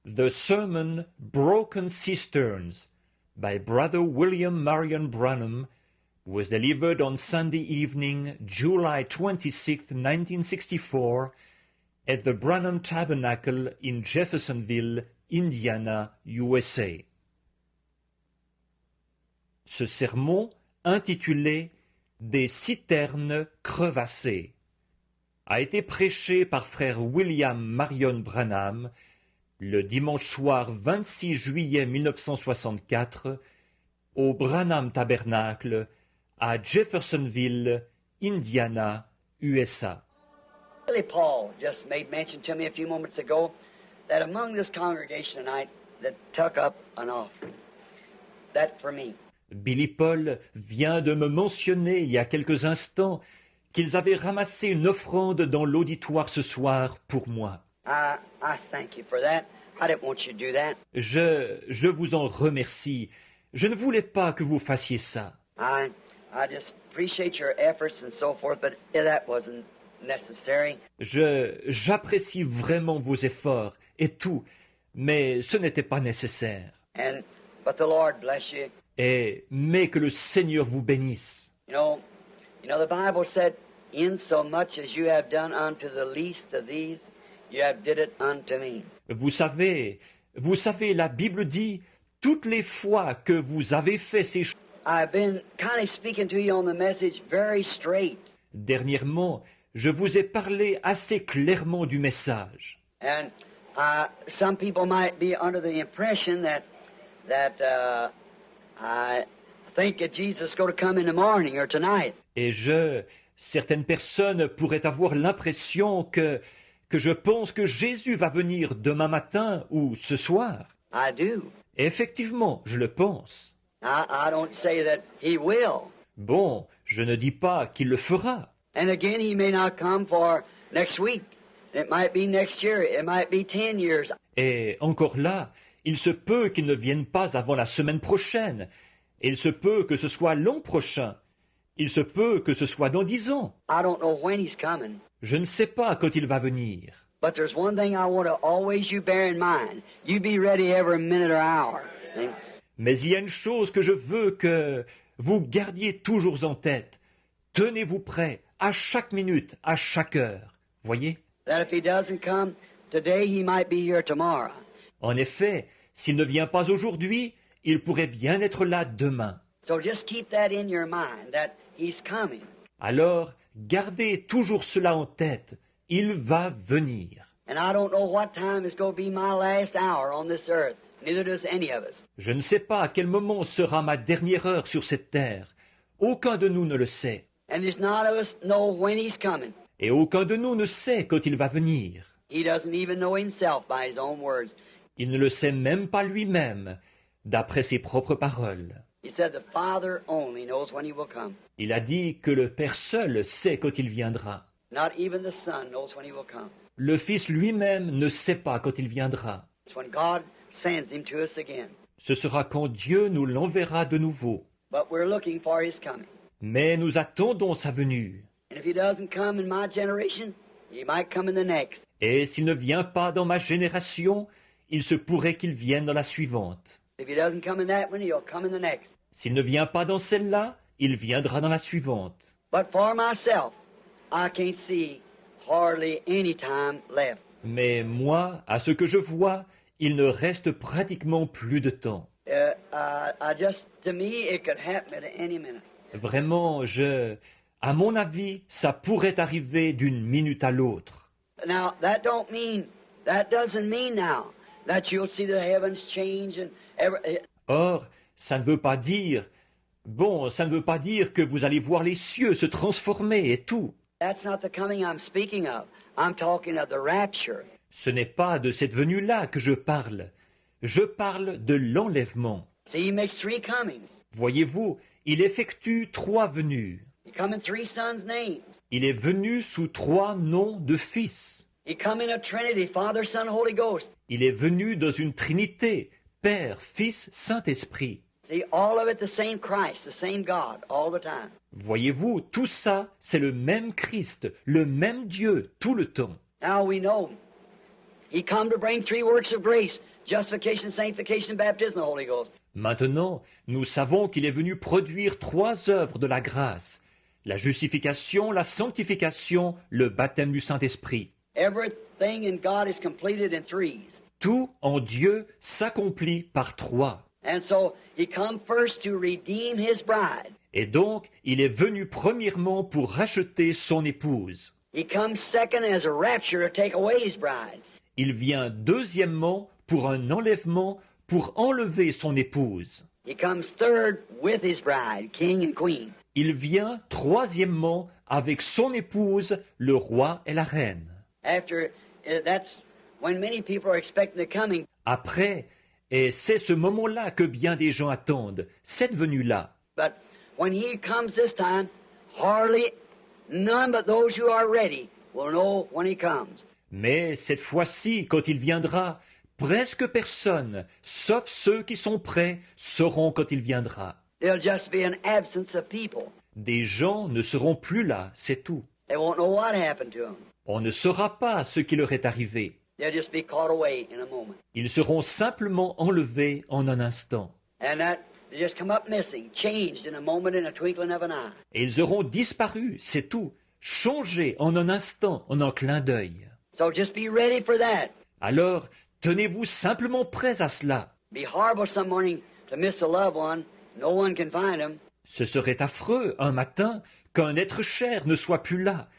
The sermon Broken Cisterns by Brother William Marion Branham was delivered on Sunday evening, July 26, 1964, at the Branham Tabernacle in Jeffersonville, Indiana, USA. Ce sermon, intitulé « Des citernes crevassées », a été prêché par frère William Marion Branham le dimanche soir 26 juillet 1964 au Branham Tabernacle à Jeffersonville, Indiana, USA. Billy Paul just made mention to me a few moments ago that among this congregation tonight that took up an offering. That for me. Billy Paul vient de me mentionner il y a quelques instants qu'ils avaient ramassé une offrande dans l'auditoire ce soir pour moi. I thank you for that. I didn't want you to do that. Je vous en remercie. Je ne voulais pas que vous fassiez ça. I just appreciate your efforts and so forth, but that wasn't necessary. J'apprécie vraiment vos efforts et tout, mais ce n'était pas nécessaire. But the Lord bless you. Mais que le Seigneur vous bénisse. You know, the Bible said, "In so much as you have done unto the least of these, you have did it unto me." Vous savez, la Bible dit, toutes les fois que vous avez fait ces choses. I've been kind of speaking to you on the message very straight. Dernièrement, je vous ai parlé assez clairement du message. And some people might be under the impression that I think that Jesus is going to come in the morning or tonight. Et certaines personnes pourraient avoir l'impression que je pense que Jésus va venir demain matin ou ce soir. I do. Et effectivement, je le pense. I don't say that he will. Bon, je ne dis pas qu'il le fera. And again, he may not come for next week. It might be next year. It might be 10 years. Et encore là, il se peut qu'il ne vienne pas avant la semaine prochaine. Et il se peut que ce soit l'an prochain. Il se peut que ce soit dans 10 ans. I don't know when he's coming. Je ne sais pas quand il va venir. But there's one thing I want to always you bear in mind. You be ready every minute or hour. Mais il y a une chose que je veux que vous gardiez toujours en tête. Tenez-vous prêt à chaque minute, à chaque heure. Voyez? That if he doesn't come today, he might be here tomorrow. En effet, s'il ne vient pas aujourd'hui, il pourrait bien être là demain. So just keep that in your mind, that he's coming. Alors, gardez toujours cela en tête. Il va venir. And I don't know what time is going to be my last hour on this earth. Neither does any of us. Je ne sais pas à quel moment sera ma dernière heure sur cette terre. Aucun de nous ne le sait. And there's none of us know when he's coming. Et aucun de nous ne sait quand il va venir. He doesn't even know himself by his own words. Il ne le sait même pas lui-même, d'après ses propres paroles. He said the Father only knows when he will come. Il a dit que le Père seul sait quand il viendra. Not even the Son knows when he will come. Le Fils lui-même ne sait pas quand il viendra. It's when God sends him to us again. Ce sera quand Dieu nous l'enverra de nouveau. But we're looking for his coming. Mais nous attendons sa venue. And if he doesn't come in my generation, he might come in the next. Et s'il ne vient pas dans ma génération, il se pourrait qu'il vienne dans la suivante. If he doesn't come in that one, he'll come in the next. S'il ne vient pas dans celle-là, il viendra dans la suivante. But for myself, I can't see hardly any time left. Mais moi, à ce que je vois, il ne reste pratiquement plus de temps. To me, it could happen at any minute. Vraiment, à mon avis, ça pourrait arriver d'une minute à l'autre. Now, that doesn't mean now that you'll see the heavens change and Or, ça ne veut pas dire que vous allez voir les cieux se transformer et tout. That's not the coming I'm speaking of. I'm talking of the rapture. Ce n'est pas de cette venue-là que je parle. Je parle de l'enlèvement. See, he makes 3 comings. Voyez-vous, il effectue 3 venues. He come in 3 sons' names. Il est venu sous 3 noms de fils. He come in a Trinity, Father, Son, Holy Ghost. Il est venu dans une Trinité, Père, Fils, Saint-Esprit. See, all of it the same Christ, the same God, all the time. Voyez-vous, tout ça, c'est le même Christ, le même Dieu, tout le temps. Now we know He come to bring three works of grace, justification, sanctification, baptism of the Holy Ghost. Maintenant, nous savons qu'il est venu produire 3 œuvres de la grâce, la justification, la sanctification, le baptême du Saint-Esprit. Everything in God is completed in threes. Tout en Dieu s'accomplit par 3. And so he come first to redeem his bride. Et donc, il est venu premièrement pour racheter son épouse. He comes second as a rapture to take away his bride. Il vient deuxièmement pour un enlèvement, pour enlever son épouse. He comes third with his bride, king and queen. Il vient troisièmement avec son épouse, le roi et la reine. That's when many people are expecting the coming. Après, et c'est ce moment-là que bien des gens attendent, cette venue-là. But when he comes this time, hardly none but those who are ready will know when he comes. Mais cette fois-ci, quand il viendra, presque personne, sauf ceux qui sont prêts, sauront quand il viendra. There'll just be an absence of people. Des gens ne seront plus là, c'est tout. They won't know what happened to them. On ne saura pas ce qui leur est arrivé. They'll just be caught away in a moment. Ils seront simplement enlevés en un instant. And that they just come up missing, changed in a moment, in a twinkling of an eye. Et ils auront disparu, c'est tout, changés en un instant, en un clin d'œil. So just be ready for that. Alors, tenez-vous simplement prêts à cela. Be horrible some morning to miss a loved one. No one can find him. Ce serait affreux, un matin, qu'un être cher ne soit plus là,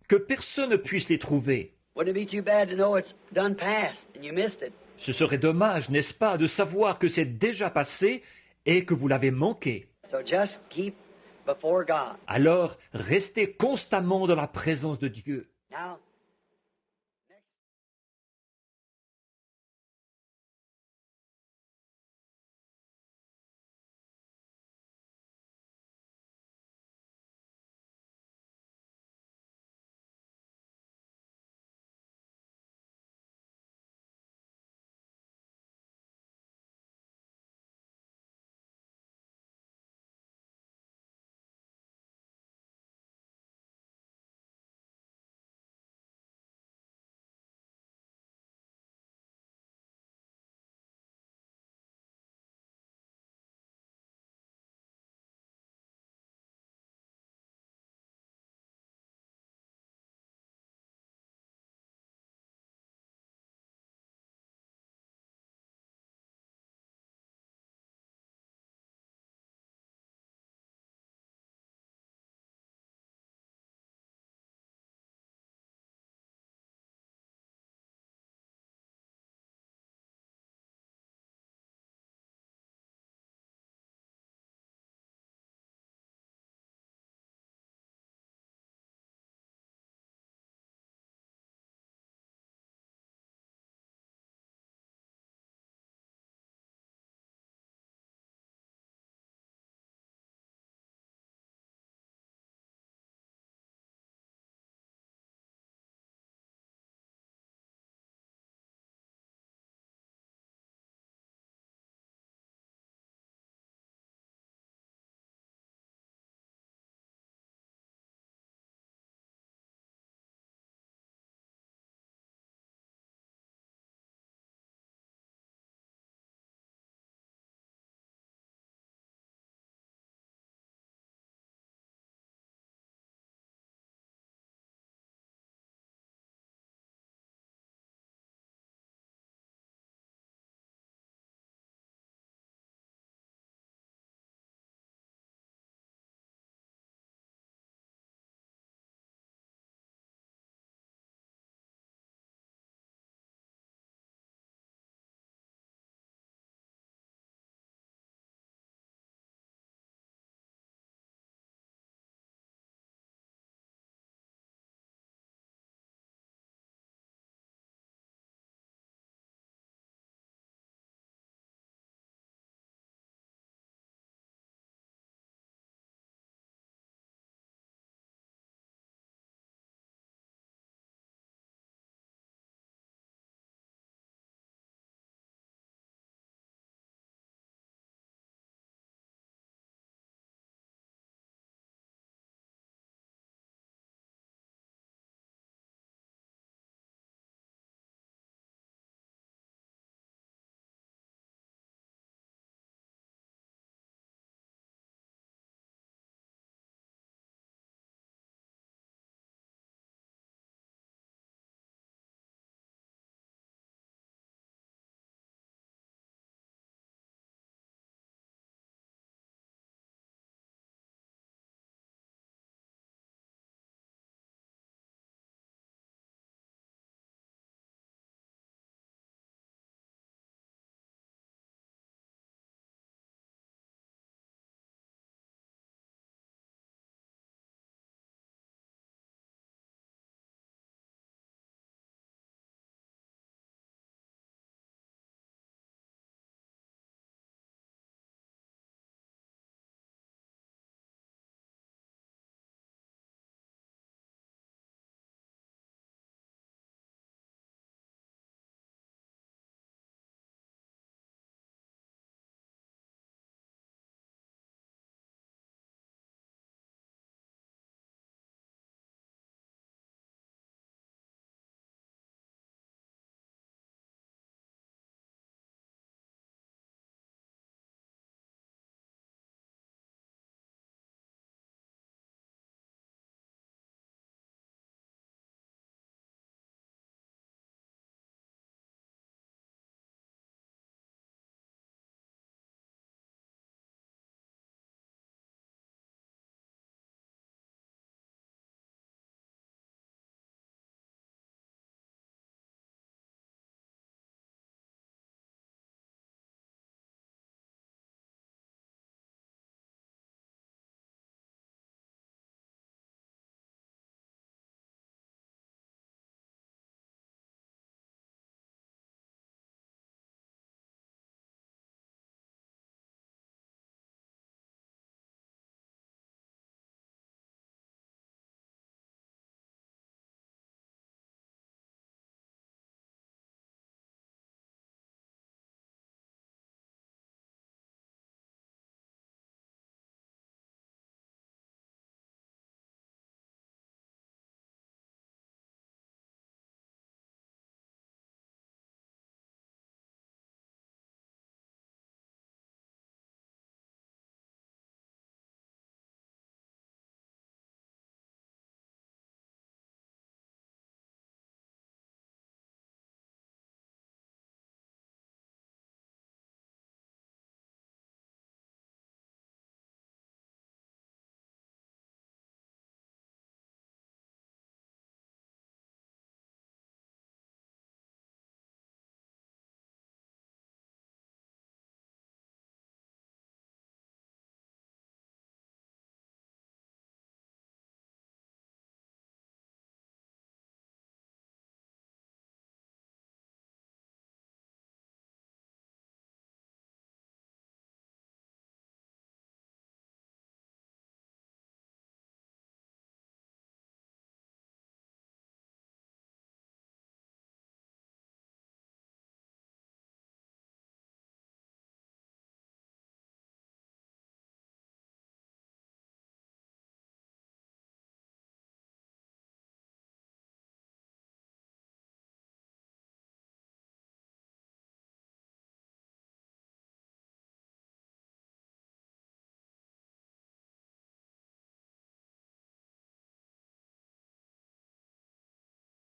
que personne ne puisse les trouver. Wouldn't it be too bad to know it's done past and you missed it? Ce serait dommage, n'est-ce pas, de savoir que c'est déjà passé et que vous l'avez manqué. So just keep before God. Alors, restez constamment dans la présence de Dieu. Now,